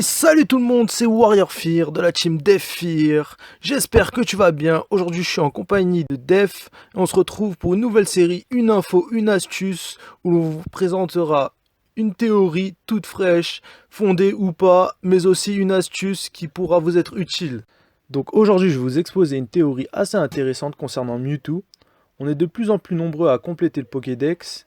Allez, salut tout le monde, c'est Warrior Fear de la team Def Fear. J'espère que tu vas bien. Aujourd'hui, je suis en compagnie de Def et on se retrouve pour une nouvelle série, une info, une astuce où l'on vous présentera une théorie toute fraîche, fondée ou pas, mais aussi une astuce qui pourra vous être utile. Donc aujourd'hui, je vais vous exposer une théorie assez intéressante concernant Mewtwo. On est de plus en plus nombreux à compléter le Pokédex,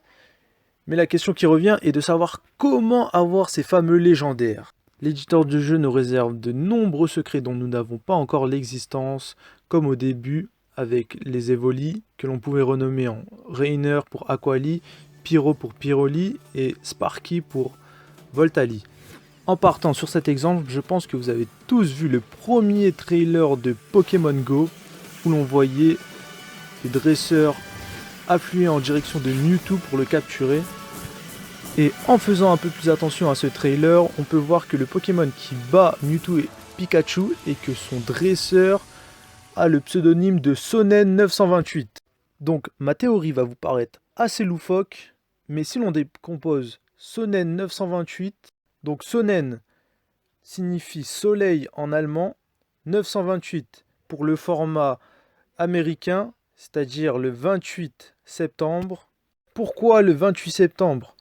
mais la question qui revient est de savoir comment avoir ces fameux légendaires. L'éditeur de jeu nous réserve de nombreux secrets dont nous n'avons pas encore l'existence, comme au début avec les Evoli, que l'on pouvait renommer en Rainer pour Aquali, Pyro pour Pyroli et Sparky pour Voltali. En partant sur cet exemple, je pense que vous avez tous vu le premier trailer de Pokémon Go, où l'on voyait les dresseurs affluer en direction de Mewtwo pour le capturer. Et en faisant un peu plus attention à ce trailer, on peut voir que le Pokémon qui bat Mewtwo est Pikachu et que son dresseur a le pseudonyme de Sonen 928. Donc ma théorie va vous paraître assez loufoque, mais si l'on décompose Sonen 928, donc Sonen signifie soleil en allemand, 928 pour le format américain, c'est-à-dire le 28 septembre. Pourquoi le 28 septembre?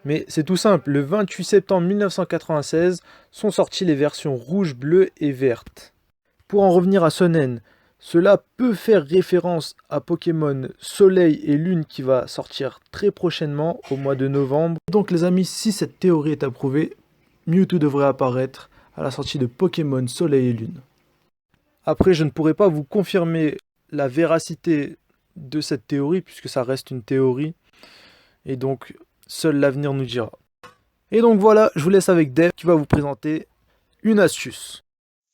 Mais c'est tout simple, le 28 septembre 1996 sont sorties les versions rouge, bleue et verte. Pour en revenir à Sonnen, cela peut faire référence à Pokémon Soleil et Lune qui va sortir très prochainement au mois de novembre. Donc les amis, si cette théorie est approuvée, Mewtwo devrait apparaître à la sortie de Pokémon Soleil et Lune. Après, je ne pourrais pas vous confirmer la véracité de cette théorie puisque ça reste une théorie et donc seul l'avenir nous dira. Et donc voilà, je vous laisse avec Dev qui va vous présenter une astuce.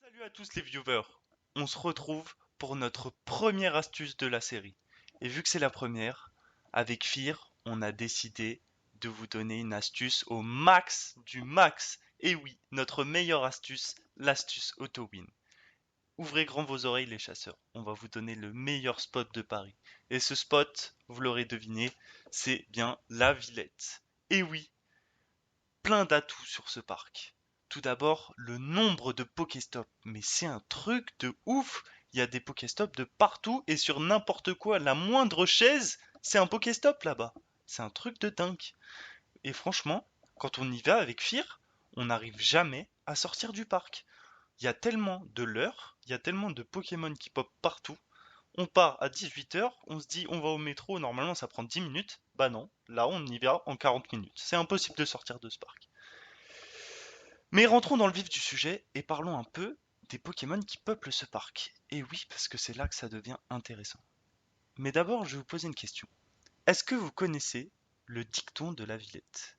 Salut à tous les viewers, on se retrouve pour notre première astuce de la série. Et vu que c'est la première, avec Fear, on a décidé de vous donner une astuce au max du max. Et oui, notre meilleure astuce, l'astuce auto-win. Ouvrez grand vos oreilles les chasseurs, on va vous donner le meilleur spot de Paris. Et ce spot, vous l'aurez deviné, c'est bien la Villette. Et oui, plein d'atouts sur ce parc. Tout d'abord, le nombre de Pokéstops. Mais c'est un truc de ouf. Il y a des Pokéstops de partout et sur n'importe quoi. La moindre chaise, c'est un Pokéstop là-bas. C'est un truc de dingue. Et franchement, quand on y va avec Fear, on n'arrive jamais à sortir du parc. Il y a tellement de leurres, il y a tellement de Pokémon qui pop partout. On part à 18h, on se dit on va au métro, normalement ça prend 10 minutes. Bah non, là on y va en 40 minutes. C'est impossible de sortir de ce parc. Mais rentrons dans le vif du sujet et parlons un peu des Pokémon qui peuplent ce parc. Et oui, parce que c'est là que ça devient intéressant. Mais d'abord, je vais vous poser une question. Est-ce que vous connaissez le dicton de la Villette?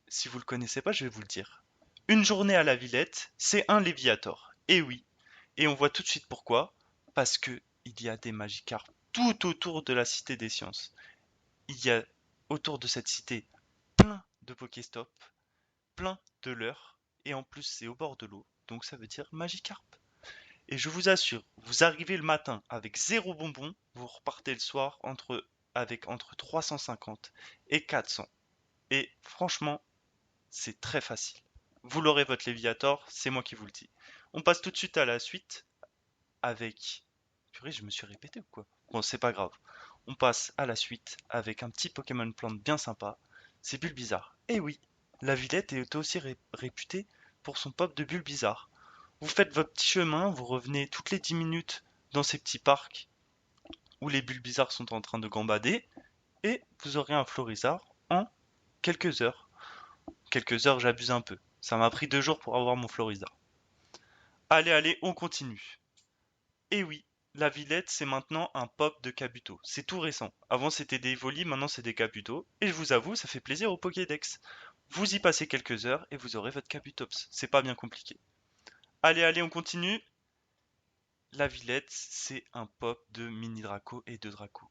Si vous ne le connaissez pas, je vais vous le dire. Une journée à la Villette, c'est un Léviator. Et oui. Et on voit tout de suite pourquoi. Parce que il y a des Magikarps tout autour de la Cité des Sciences. Il y a autour de cette cité plein de Pokéstop, plein de leurres, et en plus c'est au bord de l'eau, donc ça veut dire Magikarp. Et je vous assure, vous arrivez le matin avec zéro bonbon, vous repartez le soir avec entre 350 et 400. Et franchement, c'est très facile. Vous l'aurez votre Léviator, c'est moi qui vous le dis. On passe tout de suite à la suite avec... Purée, je me suis répété ou quoi? Bon, c'est pas grave. On passe à la suite avec un petit Pokémon plante bien sympa, c'est Bulbizarre. Et oui, la Villette est aussi réputée pour son pop de Bulbizarre. Vous faites votre petit chemin, vous revenez toutes les 10 minutes dans ces petits parcs où les Bulbizarres sont en train de gambader, et vous aurez un Florizard en quelques heures. Quelques heures, j'abuse un peu. Ça m'a pris 2 jours pour avoir mon Florizard. Allez, allez, on continue. Et oui, la Villette, c'est maintenant un pop de Kabuto. C'est tout récent. Avant, c'était des Evoli, maintenant, c'est des Kabuto. Et je vous avoue, ça fait plaisir au Pokédex. Vous y passez quelques heures et vous aurez votre Kabutops. C'est pas bien compliqué. Allez, allez, on continue. La Villette, c'est un pop de mini Draco et de Draco.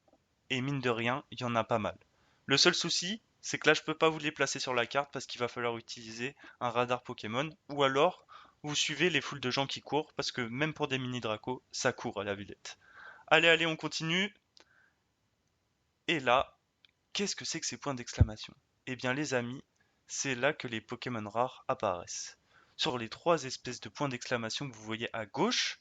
Et mine de rien, il y en a pas mal. Le seul souci, c'est que là, je peux pas vous les placer sur la carte parce qu'il va falloir utiliser un radar Pokémon. Ou alors, vous suivez les foules de gens qui courent parce que même pour des mini Draco, ça court à la Villette. Allez, allez, on continue. Et là, qu'est-ce que c'est que ces points d'exclamation? Eh bien, les amis, c'est là que les Pokémon rares apparaissent. sur les 3 espèces de points d'exclamation que vous voyez à gauche,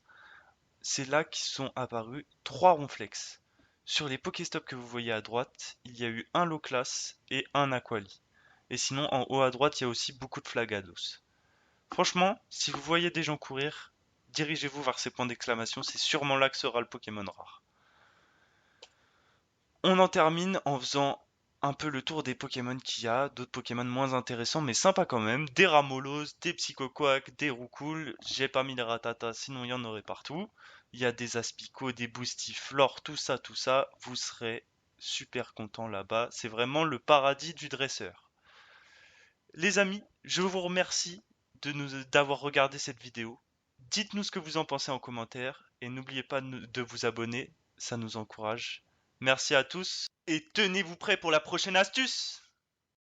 c'est là qu'ils sont apparus 3 ronflex. Sur les Pokéstop que vous voyez à droite, il y a eu un Loclas et un Aquali. Et sinon, en haut à droite, il y a aussi beaucoup de Flagados. Franchement, si vous voyez des gens courir, dirigez-vous vers ces points d'exclamation, c'est sûrement là que sera le Pokémon rare. On en termine en faisant un peu le tour des Pokémon qu'il y a, d'autres Pokémon moins intéressants mais sympas quand même, des Ramolos, des Psychoquack, des Roucoule, j'ai pas mis les Rattata sinon il y en aurait partout, il y a des Aspico, des Boostiflore, tout ça, vous serez super content là-bas, c'est vraiment le paradis du dresseur. Les amis, je vous remercie d'avoir regardé cette vidéo, dites-nous ce que vous en pensez en commentaire et n'oubliez pas de vous abonner, ça nous encourage. Merci à tous et tenez-vous prêts pour la prochaine astuce!